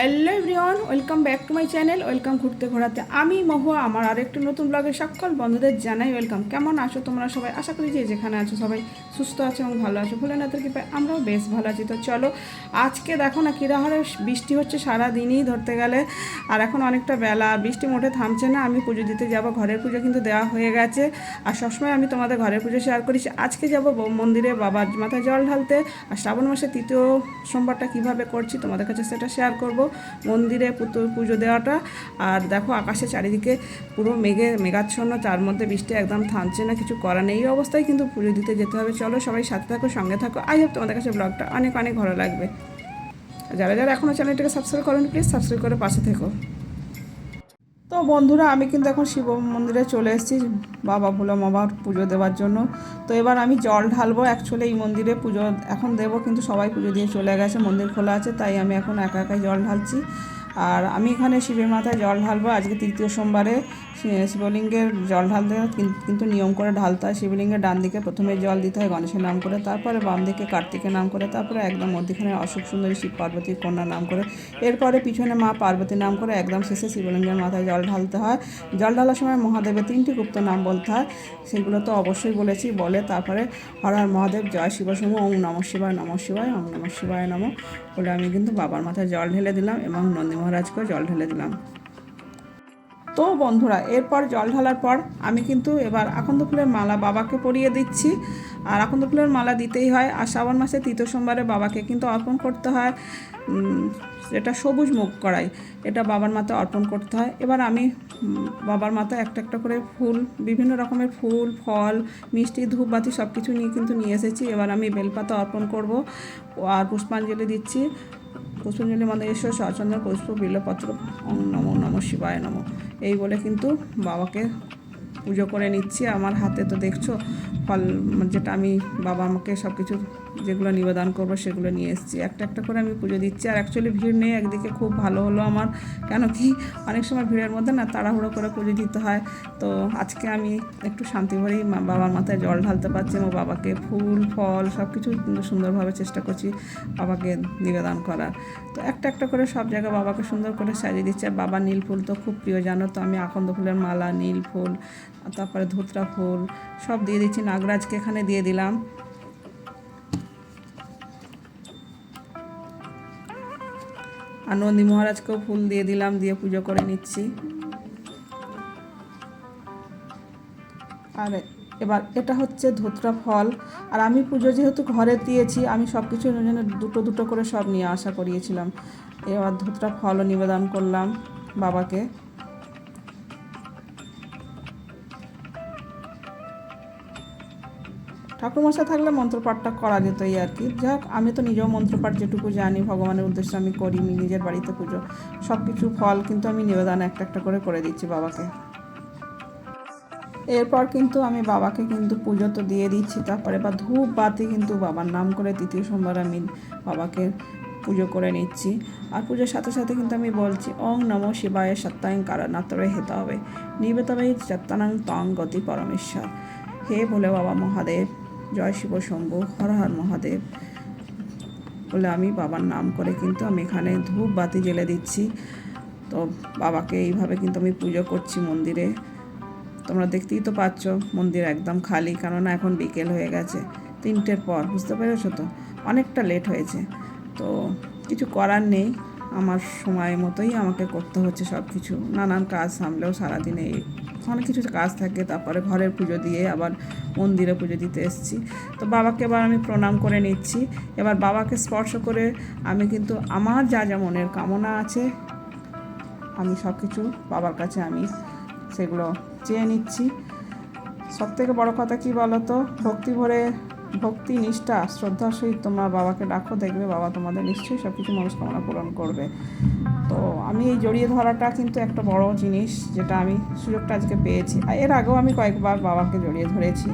Hello everyone, welcome back to my channel. Welcome ঘুরতে ঘোরাতে। আমি মহুয়া, আমার আরেকটি নতুন ব্লগে সকল বন্ধুদের জানাই ওয়েলকাম। কেমন আছো তোমরা সবাই? আশা করি যে যেখানে আছো সবাই সুস্থ আছো এবং ভালো আছো। ভোলেনাথের কৃপায় আমরাও বেশ ভালো আছি। তো চলো, আজকে দেখো না কিরাহারে বৃষ্টি হচ্ছে সারাদিনই ধরতে গেলে, আর এখন অনেকটা বেলা, আর বৃষ্টি মোটে থামছে না। আমি পুজো দিতে যাব, ঘরের পুজো কিন্তু দেওয়া হয়ে গেছে। আর সবসময় আমি তোমাদের ঘরের পুজো শেয়ার করি। আজকে যাব মন্দিরে বাবার মাথায় জল ঢালতে, আর শ্রাবণ মাসে তৃতীয় সোমবারটা কীভাবে করছি তোমাদের কাছে সেটা শেয়ার করব। মন্দিরে পুজো দেওয়াটা। আর দেখো আকাশে চারিদিকে পুরো মেঘাচ্ছন্ন, তার মধ্যে বৃষ্টি একদম থামছে না, কিছু করা নেই। এই অবস্থায় কিন্তু পুজো দিতে যেতে হবে। চলো সবাই সাথে থাকো, সঙ্গে থাকো। আই হোপ তোমাদের কাছে ব্লগটা অনেক অনেক ভালো লাগবে। যারা যারা এখনও চ্যানেলটাকে সাবস্ক্রাইব করেন প্লিজ সাবস্ক্রাইব করে পাশে থেকো। তো বন্ধুরা, আমি কিন্তু এখন শিব মন্দিরে চলে এসেছি বাবা ভোলা বাবার পুজো দেওয়ার জন্য। তো এবার আমি জল ঢালবো। অ্যাকচুয়ালি এই মন্দিরে পুজো এখন দেবো, কিন্তু সবাই পুজো দিয়ে চলে গেছে, মন্দির খোলা আছে, তাই আমি এখন একা একাই জল ঢালছি। আর আমি এখানে শিবের মাথায় জল ঢালবো। আজকে তৃতীয় সোমবারে শিবলিঙ্গের জল ঢালতে হয়, কিন্তু নিয়ম করে ঢালতে হয়। শিবলিঙ্গের ডান দিকে প্রথমে জল দিতে হয় গণেশের নাম করে, তারপরে বাম দিকে কার্তিকের নাম করে, তারপরে একদম মধ্যখানে অশোক সুন্দরী শিব পার্বতীর কন্যা নাম করে, এরপরে পিছনে মা পার্বতীর নাম করে একদম শেষে শিবলিঙ্গের মাথায় জল ঢালতে হয়। জল ঢালার সময় মহাদেবের 3টি গুপ্ত নাম বলতে হয়, সেগুলো তো অবশ্যই বলেছি। বলে তারপরে হর হর মহাদেব, জয় শিবশম্ভু, ওম নমঃ শিবায়, নমঃ শিবায়, ওম নমঃ শিবায় নমঃ বলে আমি কিন্তু বাবার মাথায় জল ঢেলে দিলাম এবং নন্দী মহারাজকেও জল ঢেলে দিলাম। তো বন্ধুরা, এরপর জল ঢালার পর আমি কিন্তু এবার আকন্দ ফুলের মালা বাবাকে পরিয়ে দিচ্ছি। আর আকন্দ ফুলের মালা দিতেই হয়। আর শ্রাবণ মাসে তৃতীয় সোমবারে বাবাকে কিন্তু অর্পণ করতে হয় এটা সবুজ মুগ কড়াই, এটা বাবার মাথায় অর্পণ করতে হয়। এবার আমি বাবার মাথায় একটা একটা করে ফুল, বিভিন্ন রকমের ফুল, ফল, মিষ্টি, ধূপবাতি সব কিছু নিয়ে এসেছি। এবার আমি বেলপাতা অর্পণ করব আর পুষ্পাঞ্জলি দিচ্ছি। পুষ্পাঞ্জলি মানে এসো সচন্দন পুষ্প বিল্লপত্র, ওম নমো নমঃ শিবায় নমঃ এই বলে কিন্তু বাবাকে পুজো করে নিচ্ছি। আমার হাতে তো দেখছো ফল, যেটা আমি বাবা আমাকে সব কিছু যেগুলো নিবেদন করবো সেগুলো নিয়ে এসেছি। একটা একটা করে আমি পুজো দিচ্ছি। আর অ্যাকচুয়ালি ভিড় নেই, একদিকে খুব ভালো হলো আমার, কেন কি অনেক সময় ভিড়ের মধ্যে না তাড়াহুড়ো করে পুজো দিতে হয়। তো আজকে আমি একটু শান্তি ভরেই বাবার মাথায় জল ঢালতে পারছি এবং বাবাকে ফুল ফল সব কিছু সুন্দরভাবে চেষ্টা করছি বাবাকে নিবেদন করার। তো একটা একটা করে সব জায়গায় বাবাকে সুন্দর করে সাজিয়ে দিচ্ছে। আর বাবা নীল ফুল তো খুব প্রিয় জানো, তো আমি আকন্দ ফুলের মালা, নীল ফুল, তারপরে ধুতরা ফুল সব দিয়ে দিচ্ছি। নাগরাজকে এখানে দিয়ে দিলাম। আর নন্দী মহারাজকেও ফুল দিয়ে দিলাম, দিয়ে পুজো করে নিচ্ছি। আর এবার এটা হচ্ছে ধুতরা ফল। আর আমি পুজো যেহেতু ঘরে দিয়েছি, আমি সব কিছু দুটো দুটো করে সব নিয়ে আসা করিয়েছিলাম। এবার ধুতরা ফলও নিবেদন করলাম বাবাকে। ঠাকুরমশাই থাকলে মন্ত্রপাঠটা করা যেতই আর কি। যাক, আমি তো নিজেও মন্ত্রপাঠ যেটুকু জানি ভগবানের উদ্দেশ্যে আমি করি, নিজের বাড়িতে পুজো সব কিছু ফল কিন্তু আমি নিবেদন একটা একটা করে দিচ্ছি বাবাকে। এরপর কিন্তু আমি বাবাকে কিন্তু পুজো তো দিয়ে দিচ্ছি, তারপরে বা ধূপ বাতি কিন্তু বাবার নাম করে তৃতীয় সোমবার আমি বাবাকে পুজো করে নিচ্ছি। আর পুজোর সাথে সাথে কিন্তু আমি বলছি ওং নমঃ শিবায় সত্যাং কারণাতরে হেতে হবে নিবেতবে চত্তানাং তং গতি পরমেশ্বর। হে ভোলে বাবা মহাদেব, জয় শিব শম্ভু, হর হর মহাদেব বলে আমি বাবার নাম করে কিন্তু আমি এখানে ধূপ বাতি জ্বেলে দিচ্ছি। তো বাবাকে এইভাবে কিন্তু আমি পুজো করছি মন্দিরে। তোমরা দেখতেই তো পাচ্ছ মন্দির একদম খালি, কেননা এখন বিকেল হয়ে গেছে, 3টের পর, বুঝতে পেরেছো তো, অনেকটা লেট হয়েছে। তো কিছু করার নেই, আমার সময় মতোই আমাকে করতে হচ্ছে সব কিছু। নানান কাজ সামলেও সারাদিনে অনেক কিছু কাজ থাকে। তারপরে ঘরের পুজো দিয়ে আবার মন্দিরে পুজো দিতে এসেছি। তো বাবাকে এবার আমি প্রণাম করে নিচ্ছি। এবার বাবাকে স্পর্শ করে আমি কিন্তু আমার যা যা মনের কামনা আছে আমি সব কিছু বাবার কাছে আমি সেগুলো চেয়ে নিচ্ছি। সবথেকে বড় কথা কি বলো তো, ভক্তি নিষ্ঠা শ্রদ্ধার সহিত তোমরা বাবাকে ডাকো, দেখবে বাবা তোমাদের নিশ্চয়ই সব কিছু মনস্কামনা পূরণ করবে। তো আমি এই জড়িয়ে ধরাটা কিন্তু একটা বড় জিনিস, যেটা আমি সুযোগটা আজকে পেয়েছি। আর এর আগেও আমি কয়েকবার বাবাকে জড়িয়ে ধরেছি।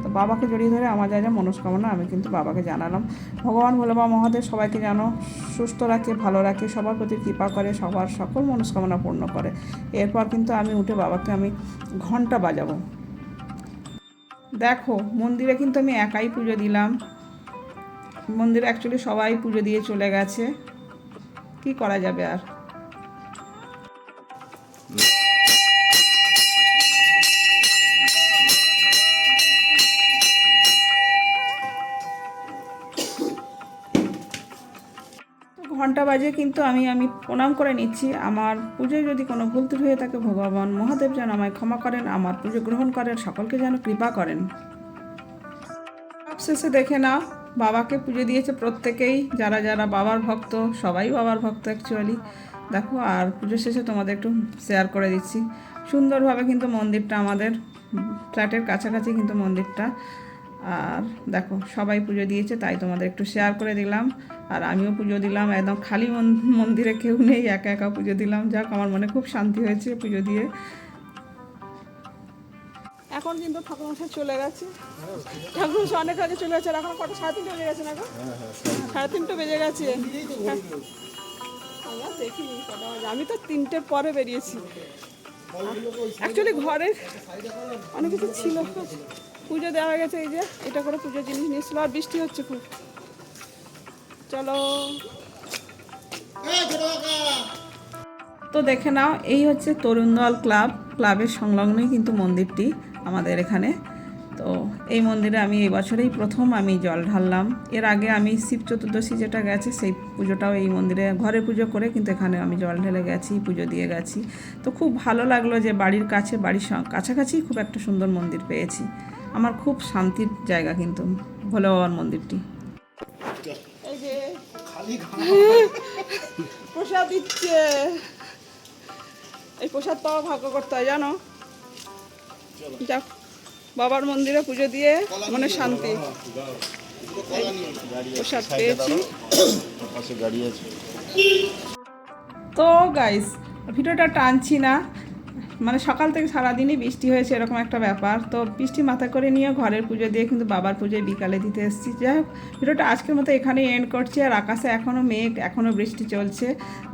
তো বাবাকে জড়িয়ে ধরে আমার যা যা মনস্কামনা আমি কিন্তু বাবাকে জানালাম। ভগবান ভোলে বাবা মহাদেব সবাইকে যেন সুস্থ রাখে, ভালো রাখে, সবার প্রতি কৃপা করে, সবার সকল মনস্কামনা পূর্ণ করে। এরপর কিন্তু আমি উঠে বাবাকে আমি ঘন্টা বাজাবো। দেখো মন্দিরে কিন্তু আমি একাই পুজো দিলাম। মন্দিরে অ্যাকচুয়ালি সবাই পুজো দিয়ে চলে গেছে, কি করা যাবে আর। ঘন্টা বাজে কিন্তু আমি প্রণাম করে নিচ্ছি। আমার পুজোয় যদি কোনো ভুল ত্রুটি হয়ে থাকে ভগবান মহাদেব যেন আমায় ক্ষমা করেন, আমার পুজো গ্রহণ করেন, সকলকে যেন কৃপা করেন। শেষে দেখে নাও বাবাকে পুজো দিয়েছে প্রত্যেকেই, যারা যারা বাবার ভক্ত সবাই বাবার ভক্ত অ্যাকচুয়ালি। দেখো আর পুজো শেষে তোমাদের একটু শেয়ার করে দিচ্ছি সুন্দরভাবে কিন্তু মন্দিরটা, আমাদের ফ্ল্যাটের কাছাকাছি কিন্তু মন্দিরটা। আর দেখো সবাই পুজো দিয়েছে তাই তোমাদের একটু শেয়ার করে দিলাম। আর আমিও পুজো দিলাম, একদম খালি মন্দিরে কেউ নেই, একা একা পুজো দিলাম। যাক আমার মনে খুব শান্তি হয়েছে পুজো দিয়ে। এখন কিন্তু ঠাকুরমশাই চলে গেছে, ঠাকুরমশাই অনেক আগে চলে গেছে। আর এখন কটা 3:30 বেজে গেছে না গো? 3:30 বেজে গেছে। দেখিনি কটা বাজে, আমি তো 3টের পরে বেরিয়েছি। অ্যাকচুয়ালি ঘরের অনেক কিছু ছিল, পুজো দেওয়া হয়ে গেছে। এই যে এটা করে পুজোর জিনিস নিয়েছিল, আর বৃষ্টি হচ্ছে খুব। চলো তো দেখে নাও, এই হচ্ছে তরুণদল ক্লাবের সংলগ্নই কিন্তু মন্দিরটি আমাদের এখানে। তো এই মন্দিরে আমি এই বছরেই প্রথম আমি জল ঢাললাম। এর আগে আমি শিব চতুর্দশী যেটা গেছে সেই পুজোটাও এই মন্দিরে ঘরে পুজো করে কিন্তু এখানে আমি জল ঢেলে গেছি, পুজো দিয়ে গেছি। তো খুব ভালো লাগলো যে বাড়ির কাছে, বাড়ির কাছাকাছি খুব একটা সুন্দর মন্দির পেয়েছি। আমার খুব শান্তির জায়গা কিন্তু ভোলে বাবার মন্দিরটি। এই যে প্রসাদ দিচ্ছে, এই প্রসাদ পাওয়া ভাগ্য করতে হয় জানো। যাক বাবার মন্দিরে পুজো দিয়ে মনে শান্তি, প্রসাদ পেয়েছি। তো গাইস ভিডিওটা টানছি না, মানে সকাল থেকে সারাদিনই বৃষ্টি হয়েছে এরকম একটা ব্যাপার। তো বৃষ্টি মাথা করে নিয়ে ঘরের পুজো দিয়ে কিন্তু বাবার পুজোয় বিকালে দিতে এসেছি। যাই হোক ভিডিওটা আজকের মতো এখানেই এন্ড করছি। আর আকাশে এখনও মেঘ, এখনও বৃষ্টি চলছে।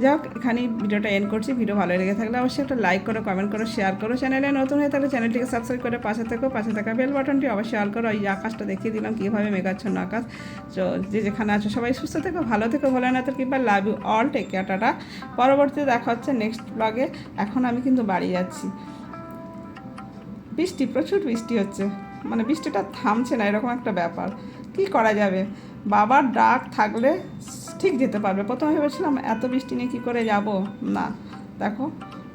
যাই হোক এখানেই ভিডিওটা এন্ড করছি। ভিডিও ভালো লেগে থাকলে অবশ্যই একটা লাইক করো, কমেন্ট করো, শেয়ার করো। চ্যানেলে নতুন হয়ে থাকলে চ্যানেলটিকে সাবস্ক্রাইব করে পাশে থাকা বেল বাটনটি অবশ্যই অল করো। এই আকাশটা দেখিয়ে দিলাম কীভাবে মেঘাচ্ছন্ন আকাশ। তো যে যেখানে আছো সবাই সুস্থ থেকো, ভালো থেকো, ভোলেনাথের কৃপা। Love you all, take care, tata. পরবর্তীতে দেখা হচ্ছে নেক্সট ব্লগে। এখন আমি কিন্তু বাড়ি যাচ্ছি। বৃষ্টি, প্রচুর বৃষ্টি হচ্ছে, মানে বৃষ্টিটা থামছে না, এরকম একটা ব্যাপার। কি করা যাবে, বাবার ডাক থাকলে ঠিক যেতে পারবে। প্রথমে ভেবেছিলাম এত বৃষ্টি নিয়ে কী করে যাব, না দেখো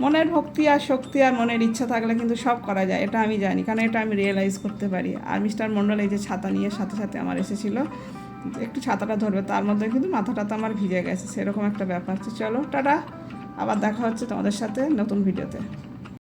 মনের ভক্তি আর শক্তি আর মনের ইচ্ছা থাকলে কিন্তু সব করা যায়, এটা আমি জানি, কারণ এটা আমি রিয়েলাইজ করতে পারি। আর মিস্টার মণ্ডল এই যে ছাতা নিয়ে সাথে সাথে আমার এসেছিলো, একটু ছাতাটা ধরবে, তার মধ্যে কিন্তু মাথাটা তো আমার ভিজে গেছে, সেরকম একটা ব্যাপার। চলো টাটা, আবার দেখা হচ্ছে তোমাদের সাথে নতুন ভিডিওতে।